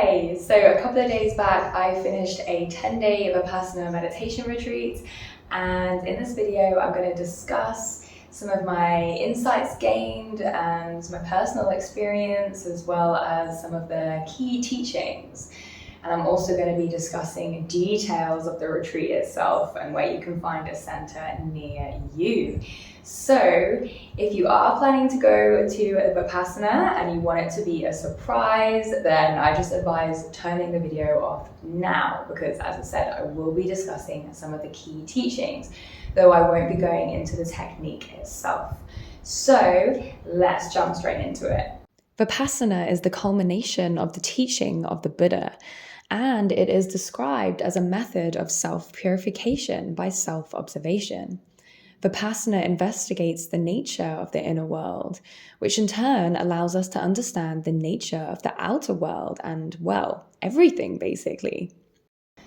Hi! So a couple of days back, I finished a 10-day Vipassana meditation retreat, and in this video, I'm going to discuss some of my insights gained and my personal experience, as well as some of the key teachings. And I'm also going to be discussing details of the retreat itself and where you can find a center near you. So if you are planning to go to a Vipassana and you want it to be a surprise, then I just advise turning the video off now, because as I said, I will be discussing some of the key teachings, though I won't be going into the technique itself. So let's jump straight into it. Vipassana is the culmination of the teaching of the Buddha, and it is described as a method of self-purification by self-observation. Vipassana investigates the nature of the inner world, which in turn allows us to understand the nature of the outer world and, well, everything basically.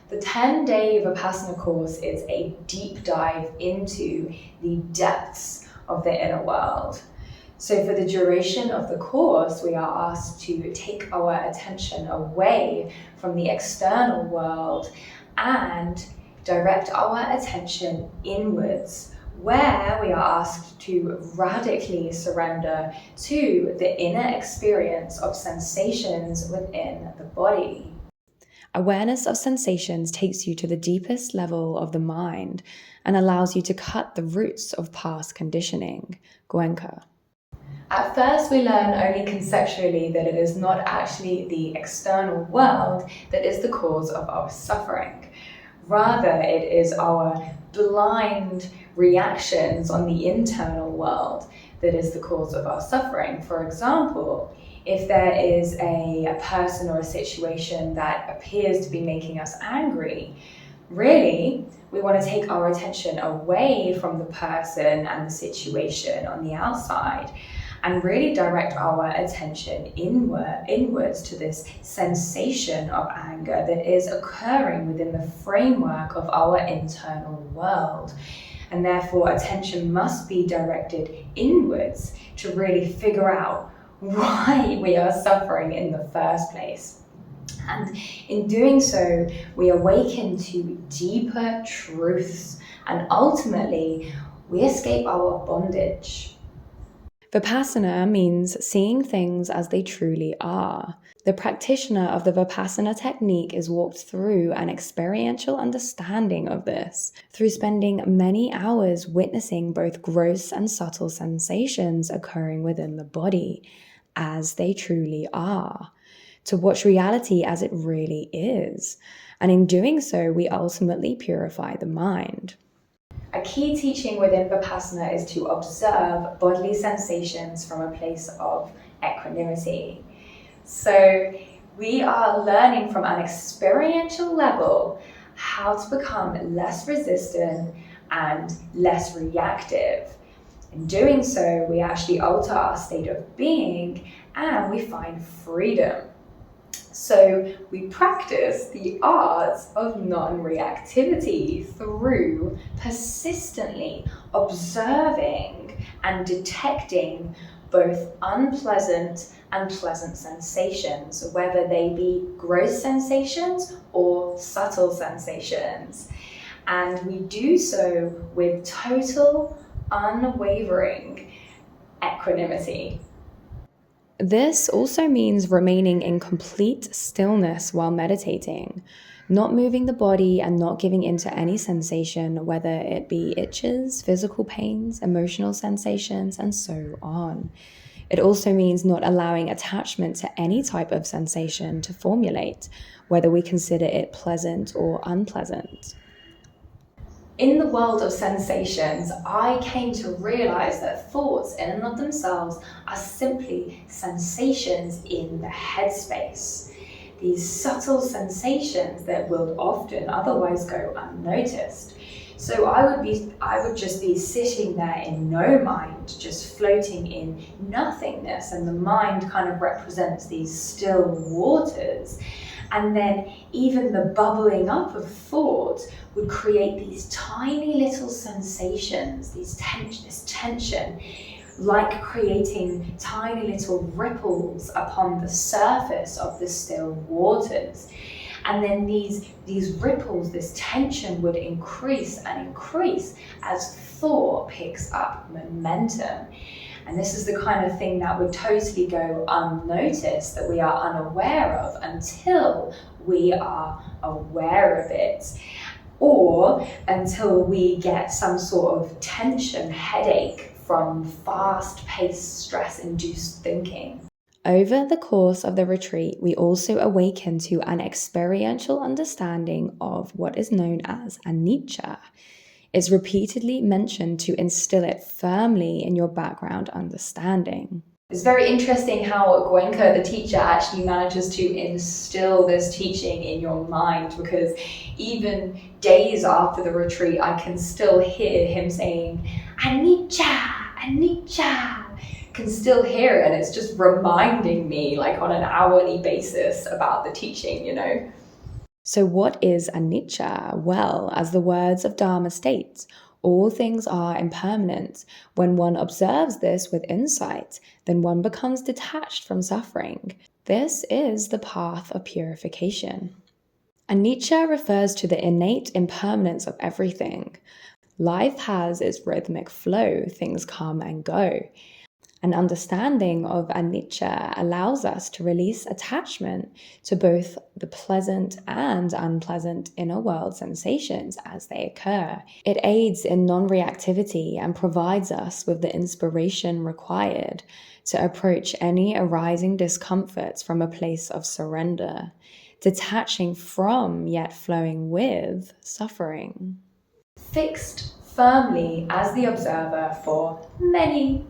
The 10-day Vipassana course is a deep dive into the depths of the inner world. So for the duration of the course, we are asked to take our attention away from the external world and direct our attention inwards, where we are asked to radically surrender to the inner experience of sensations within the body. Awareness of sensations takes you to the deepest level of the mind and allows you to cut the roots of past conditioning, Goenka. At first, we learn only conceptually that it is not actually the external world that is the cause of our suffering. Rather, it is our blind reactions on the internal world that is the cause of our suffering. For example, if there is a person or a situation that appears to be making us angry, really, we want to take our attention away from the person and the situation on the outside and really direct our attention inwards to this sensation of anger that is occurring within the framework of our internal world. And therefore, attention must be directed inwards to really figure out why we are suffering in the first place. And in doing so, we awaken to deeper truths, and ultimately, we escape our bondage. Vipassana means seeing things as they truly are. The practitioner of the Vipassana technique is walked through an experiential understanding of this, through spending many hours witnessing both gross and subtle sensations occurring within the body as they truly are, to watch reality as it really is. And in doing so, we ultimately purify the mind. A key teaching within Vipassana is to observe bodily sensations from a place of equanimity. So we are learning from an experiential level how to become less resistant and less reactive. In doing so, we actually alter our state of being and we find freedom. So we practice the art of non-reactivity through persistently observing and detecting both unpleasant and pleasant sensations, whether they be gross sensations or subtle sensations. And we do so with total, unwavering equanimity. This also means remaining in complete stillness while meditating, not moving the body and not giving into any sensation, whether it be itches, physical pains, emotional sensations, and so on. It also means not allowing attachment to any type of sensation to formulate, whether we consider it pleasant or unpleasant. In the world of sensations, I came to realize that thoughts in and of themselves are simply sensations in the headspace. These subtle sensations that will often otherwise go unnoticed. So I would just be sitting there in no mind, just floating in nothingness, and the mind kind of represents these still waters. And then even the bubbling up of thought would create these tiny little sensations, this tension, like creating tiny little ripples upon the surface of the still waters. And then these ripples, this tension would increase and increase as thought picks up momentum. And this is the kind of thing that would totally go unnoticed, that we are unaware of until we are aware of it. Or until we get some sort of tension, headache from fast-paced, stress-induced thinking. Over the course of the retreat, we also awaken to an experiential understanding of what is known as Anicca. It's repeatedly mentioned to instill it firmly in your background understanding. It's very interesting how Gwenka, the teacher, actually manages to instill this teaching in your mind, because even days after the retreat, I can still hear him saying, Anicca, Anicca. Can still hear it, and it's just reminding me like on an hourly basis about the teaching, you know. So what is Anicca? Well, as the words of Dharma states, all things are impermanent. When one observes this with insight, then one becomes detached from suffering. This is the path of purification. Anicca refers to the innate impermanence of everything. Life has its rhythmic flow, things come and go. An understanding of Anicca allows us to release attachment to both the pleasant and unpleasant inner world sensations as they occur. It aids in non-reactivity and provides us with the inspiration required to approach any arising discomforts from a place of surrender, detaching from yet flowing with suffering. Fixed firmly as the observer for many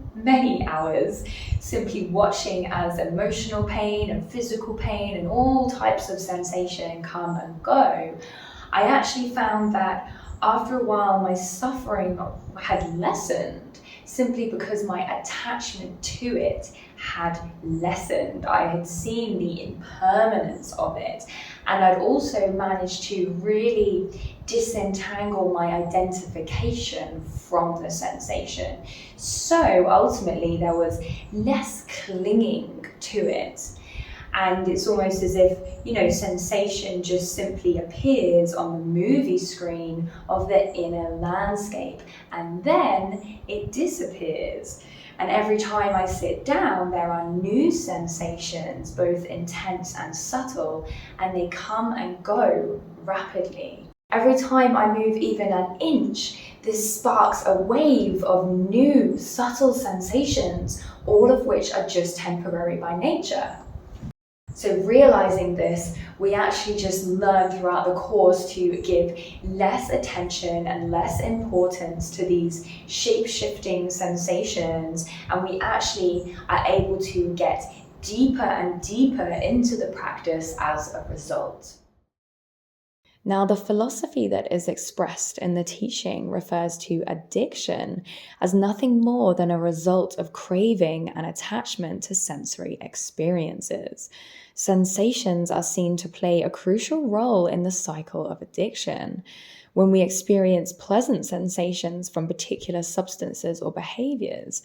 hours, simply watching as emotional pain and physical pain and all types of sensation come and go, I actually found that after a while my suffering had lessened, simply because my attachment to it had lessened. I had seen the impermanence of it, and I'd also managed to really disentangle my identification from the sensation. So ultimately there was less clinging to it. And it's almost as if, you know, sensation just simply appears on the movie screen of the inner landscape, and then it disappears. And every time I sit down, there are new sensations, both intense and subtle, and they come and go rapidly. Every time I move even an inch, this sparks a wave of new, subtle sensations, all of which are just temporary by nature. So realizing this, we actually just learn throughout the course to give less attention and less importance to these shape-shifting sensations, and we actually are able to get deeper and deeper into the practice as a result. Now, the philosophy that is expressed in the teaching refers to addiction as nothing more than a result of craving and attachment to sensory experiences. Sensations are seen to play a crucial role in the cycle of addiction. When we experience pleasant sensations from particular substances or behaviors,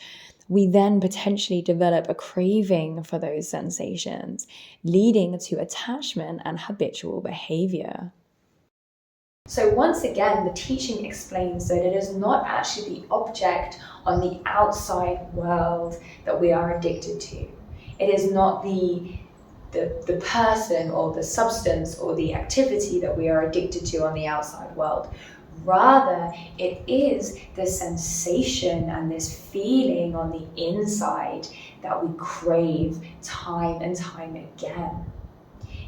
we then potentially develop a craving for those sensations, leading to attachment and habitual behavior. So once again, the teaching explains that it is not actually the object on the outside world that we are addicted to. It is not the person or the substance or the activity that we are addicted to on the outside world. Rather, it is the sensation and this feeling on the inside that we crave time and time again.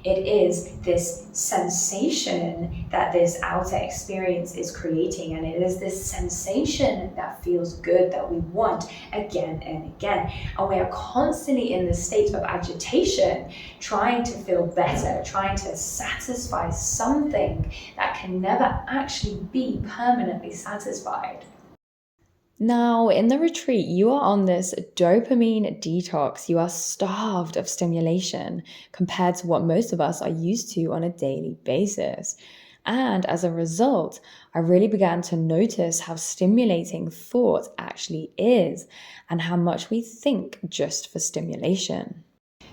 It is this sensation that this outer experience is creating, and it is this sensation that feels good that we want again and again. And we are constantly in this state of agitation, trying to feel better, trying to satisfy something that can never actually be permanently satisfied. Now, in the retreat, you are on this dopamine detox. You are starved of stimulation compared to what most of us are used to on a daily basis. And as a result, I really began to notice how stimulating thought actually is and how much we think just for stimulation.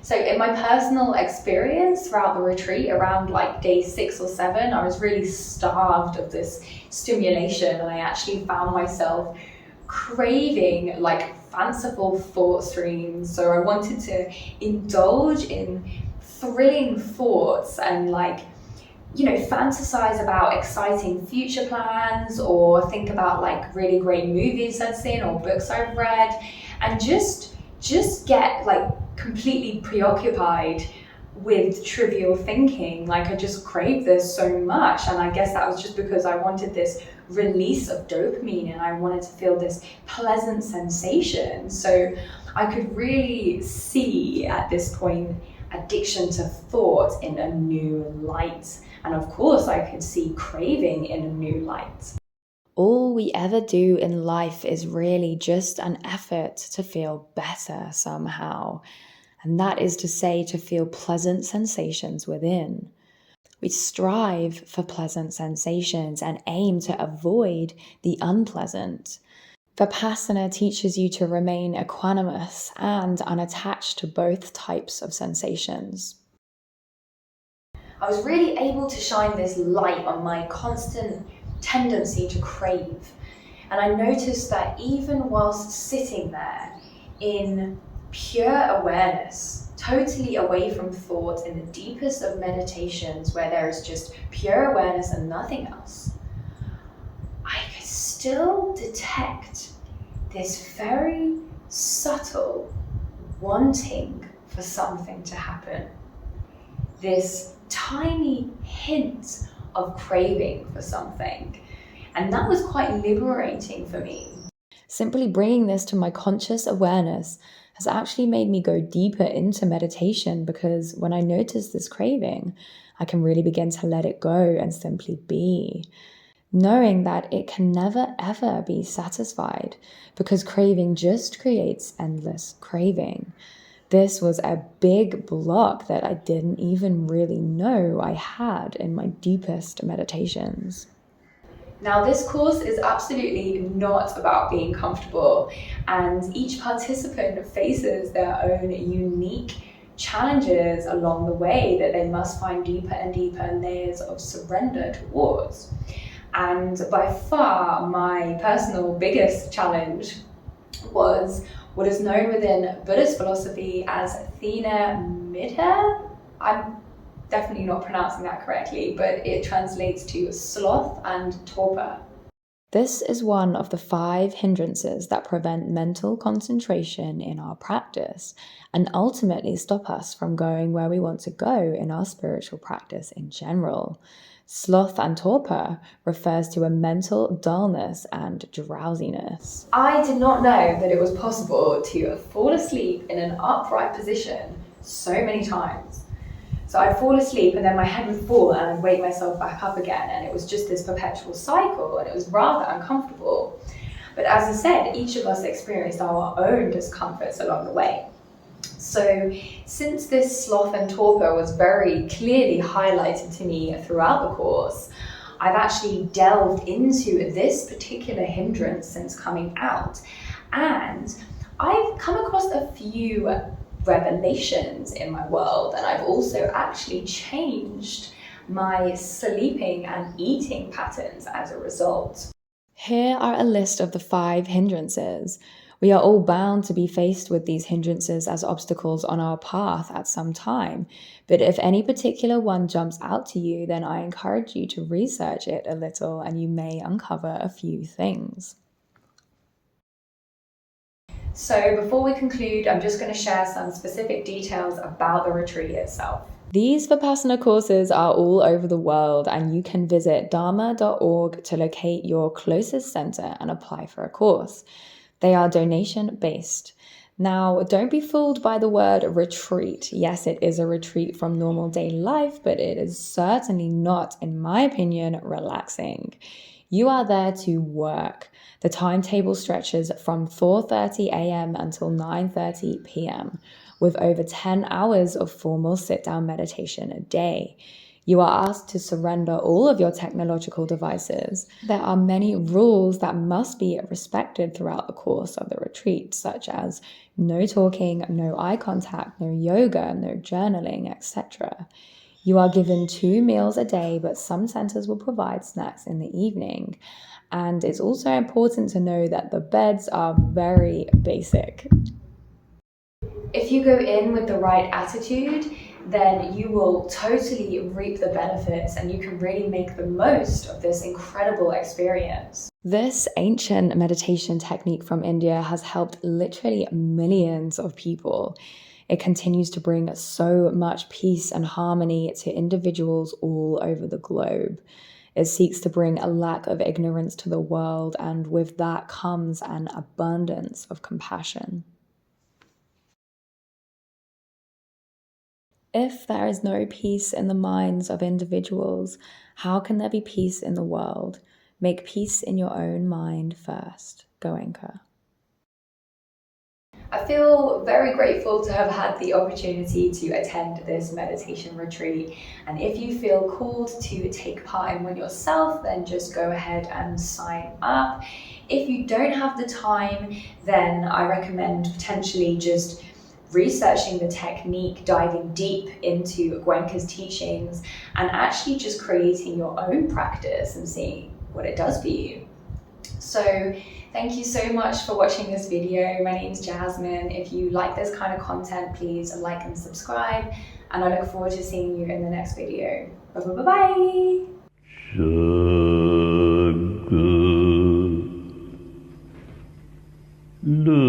So in my personal experience throughout the retreat, around like day 6 or 7, I was really starved of this stimulation, and I actually found myself craving like fanciful thought streams. So I wanted to indulge in thrilling thoughts and fantasize about exciting future plans, or think about like really great movies I'd seen or books I've read, and just get like completely preoccupied with trivial thinking. Like, I just craved this so much, and I guess that was just because I wanted this release of dopamine and I wanted to feel this pleasant sensation. So I could really see at this point addiction to thought in a new light. And of course, I could see craving in a new light. All we ever do in life is really just an effort to feel better somehow. And that is to say, to feel pleasant sensations within. We strive for pleasant sensations and aim to avoid the unpleasant. Vipassana teaches you to remain equanimous and unattached to both types of sensations. I was really able to shine this light on my constant tendency to crave. And I noticed that even whilst sitting there in pure awareness, totally away from thought, in the deepest of meditations where there is just pure awareness and nothing else, I could still detect this very subtle wanting for something to happen. This tiny hint of craving for something. And that was quite liberating for me. Simply bringing this to my conscious awareness has actually made me go deeper into meditation, because when I notice this craving, I can really begin to let it go and simply be, knowing that it can never ever be satisfied, because craving just creates endless craving. This was a big block that I didn't even really know I had in my deepest meditations. Now, this course is absolutely not about being comfortable, and each participant faces their own unique challenges along the way that they must find deeper and deeper layers of surrender towards. And by far, my personal biggest challenge was what is known within Buddhist philosophy as Thina Middha. I'm definitely not pronouncing that correctly, but it translates to sloth and torpor. This is one of the 5 hindrances that prevent mental concentration in our practice and ultimately stop us from going where we want to go in our spiritual practice in general. Sloth and torpor refers to a mental dullness and drowsiness. I did not know that it was possible to fall asleep in an upright position so many times. So I'd fall asleep and then my head would fall and I'd wake myself back up again, and it was just this perpetual cycle, and it was rather uncomfortable. But as I said, each of us experienced our own discomforts along the way. So since this sloth and torpor was very clearly highlighted to me throughout the course, I've actually delved into this particular hindrance since coming out, and I've come across a few revelations in my world, and I've also actually changed my sleeping and eating patterns as a result. Here are a list of the 5 hindrances. We are all bound to be faced with these hindrances as obstacles on our path at some time, but if any particular one jumps out to you, then I encourage you to research it a little and you may uncover a few things. So before we conclude, I'm just going to share some specific details about the retreat itself. These Vipassana courses are all over the world, and you can visit dharma.org to locate your closest center and apply for a course. They are donation-based. Now, don't be fooled by the word retreat. Yes, it is a retreat from normal daily life, but it is certainly not, in my opinion, relaxing. You are there to work. The timetable stretches from 4:30 a.m. until 9:30 p.m. with over 10 hours of formal sit-down meditation a day. You are asked to surrender all of your technological devices. There are many rules that must be respected throughout the course of the retreat, such as no talking, no eye contact, no yoga, no journaling, etc. You are given 2 meals a day, but some centers will provide snacks in the evening. And it's also important to know that the beds are very basic. If you go in with the right attitude, then you will totally reap the benefits and you can really make the most of this incredible experience. This ancient meditation technique from India has helped literally millions of people. It continues to bring so much peace and harmony to individuals all over the globe. It seeks to bring a lack of ignorance to the world, and with that comes an abundance of compassion. If there is no peace in the minds of individuals, how can there be peace in the world? Make peace in your own mind first. Goenka. I feel very grateful to have had the opportunity to attend this meditation retreat. And if you feel called to take part in one yourself, then just go ahead and sign up. If you don't have the time, then I recommend potentially just researching the technique, diving deep into Goenka's teachings, and actually just creating your own practice and seeing what it does for you. So thank you so much for watching this video. My name's Jasmine. If you like this kind of content, please like and subscribe, and I look forward to seeing you in the next video. Bye. Bye.